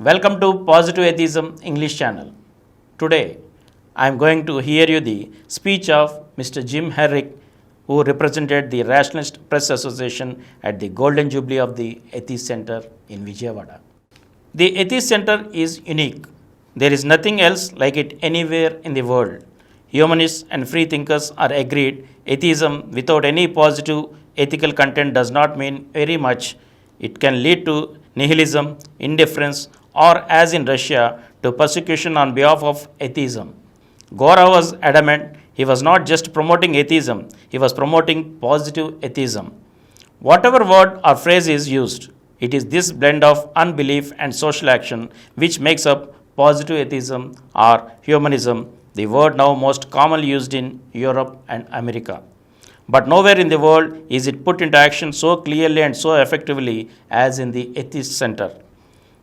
Welcome to Positive Atheism English channel. Today, I am going to hear you the speech of Mr. Jim Herrick, who represented the Rationalist Press Association at the Golden Jubilee of the Atheist Center in Vijayawada. The Atheist Center is unique. There is nothing else like it anywhere in the world. Humanists and free thinkers are agreed atheism without any positive ethical content does not mean very much. It can lead to nihilism, indifference, or as in Russia, to persecution on behalf of atheism. Gora was adamant he was not just promoting atheism, he was promoting positive atheism. Whatever word or phrase is used, it is this blend of unbelief and social action which makes up positive atheism or humanism, the word now most commonly used in Europe and America. But nowhere in the world is it put into action so clearly and so effectively as in the Atheist Center.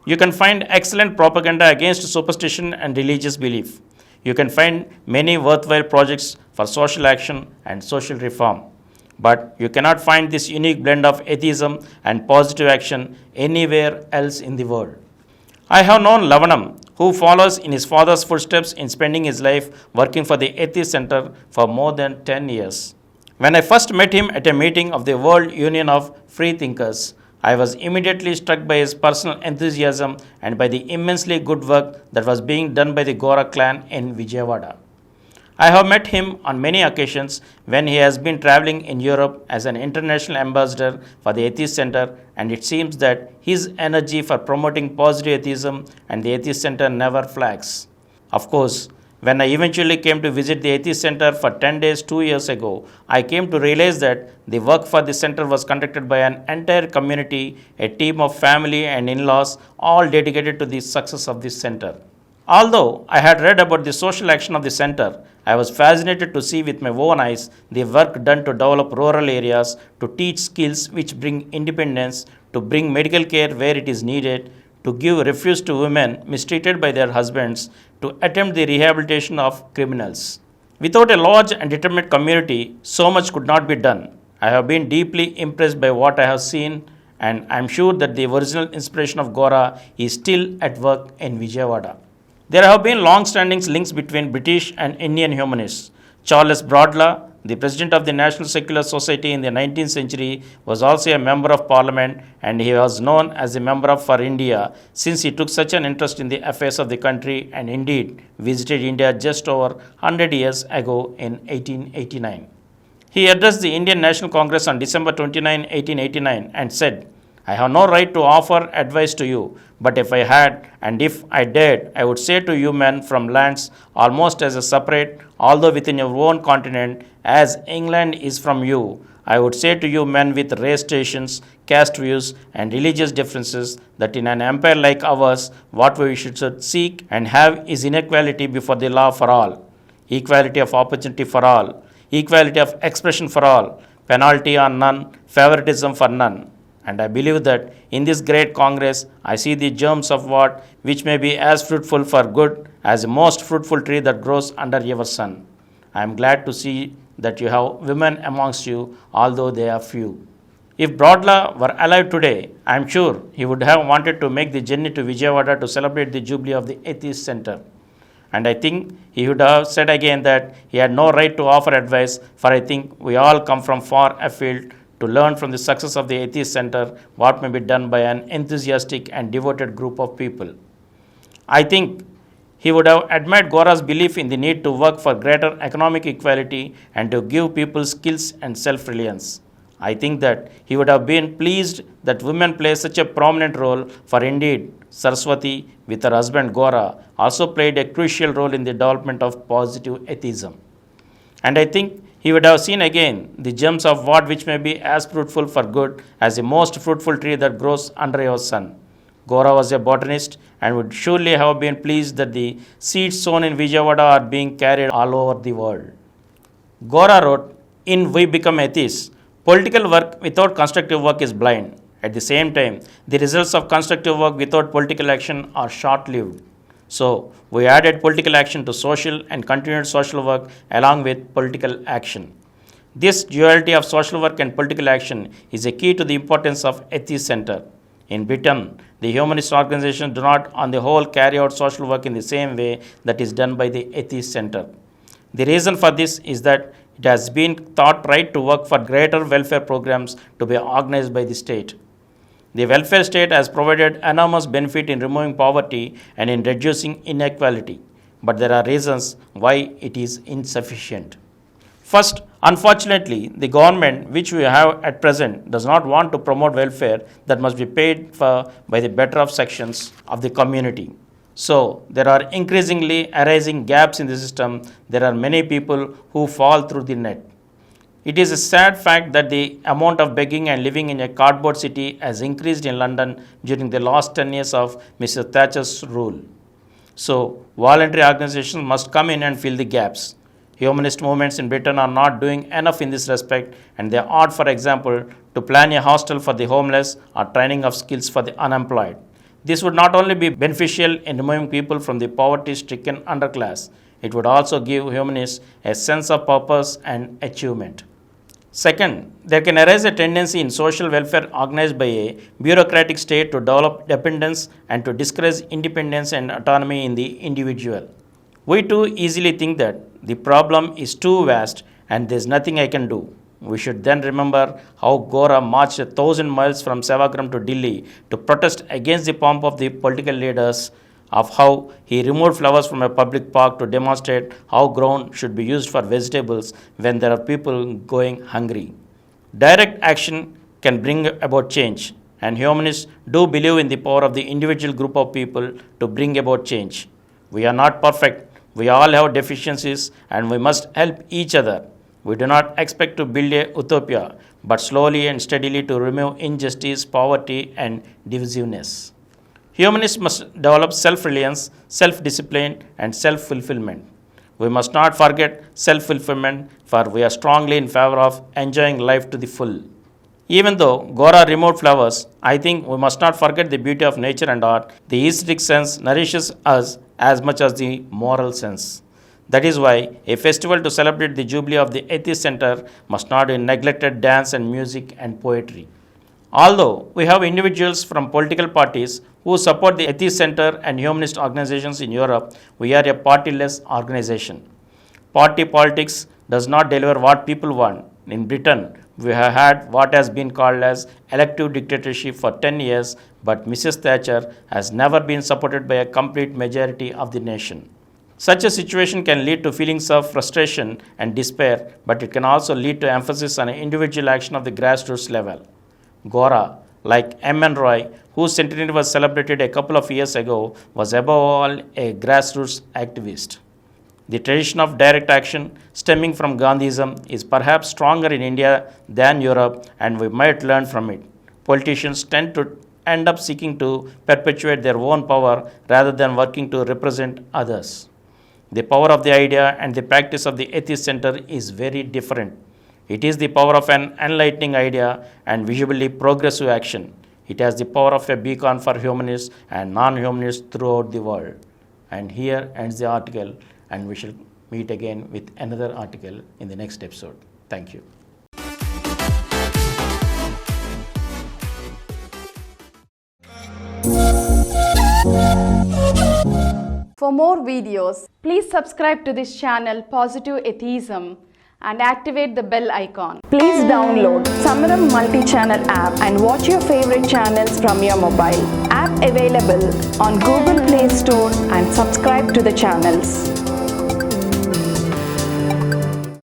You can find excellent propaganda against superstition and religious belief. You can find many worthwhile projects for social action and social reform. But you cannot find this unique blend of atheism and positive action anywhere else in the world. I have known Lavanam, who follows in his father's footsteps in spending his life working for the Atheist Center for more than 10 years. When I first met him at a meeting of the World Union of Free Thinkers, I was immediately struck by his personal enthusiasm and by the immensely good work that was being done by the Gora clan in Vijayawada. I have met him on many occasions when he has been traveling in Europe as an international ambassador for the Atheist Center, and it seems that his energy for promoting positive atheism and the Atheist Center never flags. Of course, when I eventually came to visit the Atheist Center for 10 days 2 years ago, I came to realize that the work for the center was conducted by an entire community, a team of family and in-laws, all dedicated to the success of this center. Although I had read about the social action of the center, I was fascinated to see with my own eyes the work done to develop rural areas, to teach skills which bring independence, to bring medical care where it is needed, to give refuge to women mistreated by their husbands, to attempt the rehabilitation of criminals. Without a large and determined community, so much could not be done. I have been deeply impressed by what I have seen, and I am sure that the original inspiration of Gora is still at work in Vijayawada. There have been long-standing links between British and Indian humanists. Charles Bradlaugh, the president of the National Secular Society in the 19th century, was also a member of parliament, and he was known as a member of for India since he took such an interest in the affairs of the country and indeed visited India just over 100 years ago in 1889. He addressed the Indian National Congress on December 29, 1889 and said, "I have no right to offer advice to you, but if I had, and if I dared, I would say to you men from lands almost as a separate, although within your own continent, as England is from you, I would say to you men with race stations, caste views, and religious differences, that in an empire like ours, what we should seek and have is inequality before the law for all, equality of opportunity for all, equality of expression for all, penalty on none, favoritism for none. And I believe that in this great Congress, I see the germs of what which may be as fruitful for good as the most fruitful tree that grows under your sun. I am glad to see that you have women amongst you, although they are few." If Bradlaugh were alive today, I am sure he would have wanted to make the journey to Vijayawada to celebrate the jubilee of the Atheist Center. And I think he would have said again that he had no right to offer advice, for I think we all come from far afield to learn from the success of the Atheist Center what may be done by an enthusiastic and devoted group of people. I think he would have admired Gora's belief in the need to work for greater economic equality and to give people skills and self-reliance. I think that he would have been pleased that women play such a prominent role, for indeed Saraswati, with her husband Gora, also played a crucial role in the development of positive atheism. And I think he would have seen again the germs of what which may be as fruitful for good as the most fruitful tree that grows under your sun. Gora was a botanist and would surely have been pleased that the seeds sown in Vijayawada are being carried all over the world. Gora wrote, "In We Become Atheists, political work without constructive work is blind. At the same time, the results of constructive work without political action are short-lived. So, we added political action to social and continued social work along with political action. This duality of social work and political action is a key to the importance of Atheist Center. In Britain, the humanist organizations do not, on the whole, carry out social work in the same way that is done by the Atheist Center. The reason for this is that it has been thought right to work for greater welfare programs to be organized by the state. The welfare state has provided enormous benefit in removing poverty and in reducing inequality, but there are reasons why it is insufficient. First, unfortunately, the government which we have at present does not want to promote welfare that must be paid for by the better off sections of the community. So, there are increasingly arising gaps in the system. There are many people who fall through the net. It is a sad fact that the amount of begging and living in a cardboard city has increased in London during the last 10 years of Mr. Thatcher's rule. So, voluntary organizations must come in and fill the gaps. Humanist movements in Britain are not doing enough in this respect, and they ought, for example, to plan a hostel for the homeless or training of skills for the unemployed. This would not only be beneficial in removing people from the poverty-stricken underclass, it would also give humanists a sense of purpose and achievement. Second, there can arise a tendency in social welfare organized by a bureaucratic state to develop dependence and to discourage independence and autonomy in the individual. We too easily think that the problem is too vast and there is nothing I can do. We should then remember how Gora marched 1,000 miles from Sevagram to Delhi to protest against the pomp of the political leaders, of how he removed flowers from a public park to demonstrate how ground should be used for vegetables when there are people going hungry. Direct action can bring about change, and humanists do believe in the power of the individual group of people to bring about change. We are not perfect. We all have deficiencies and we must help each other. We do not expect to build a utopia, but slowly and steadily to remove injustice, poverty, and divisiveness. Humanists must develop self-reliance, self-discipline, and self-fulfillment. We must not forget self-fulfillment, for we are strongly in favor of enjoying life to the full. Even though Gora removed flowers, I think we must not forget the beauty of nature and art. The aesthetic sense nourishes us as much as the moral sense. That is why a festival to celebrate the jubilee of the Atheist Center must not be neglected dance and music and poetry. Although we have individuals from political parties who support the Atheist Center and humanist organizations in Europe, we are a partyless organization. Party politics does not deliver what people want. In Britain, we have had what has been called as elective dictatorship for 10 years, but Mrs. Thatcher has never been supported by a complete majority of the nation. Such a situation can lead to feelings of frustration and despair, but it can also lead to emphasis on individual action of the grassroots level. Gora, like M.N. Roy, whose centenary was celebrated a couple of years ago, was above all a grassroots activist. The tradition of direct action stemming from Gandhism is perhaps stronger in India than Europe, and we might learn from it. Politicians tend to end up seeking to perpetuate their own power rather than working to represent others. The power of the idea and the practice of the Atheist Center is very different. It is the power of an enlightening idea and visibly progressive action. It has the power of a beacon for humanists and non-humanists throughout the world. And here ends the article, and we shall meet again with another article in the next episode. Thank you. For more videos, please subscribe to this channel Positive Atheism and activate the bell icon. Please download Samaram multi-channel app and watch your favorite channels from your mobile. App available on Google Play Store and subscribe to the channels.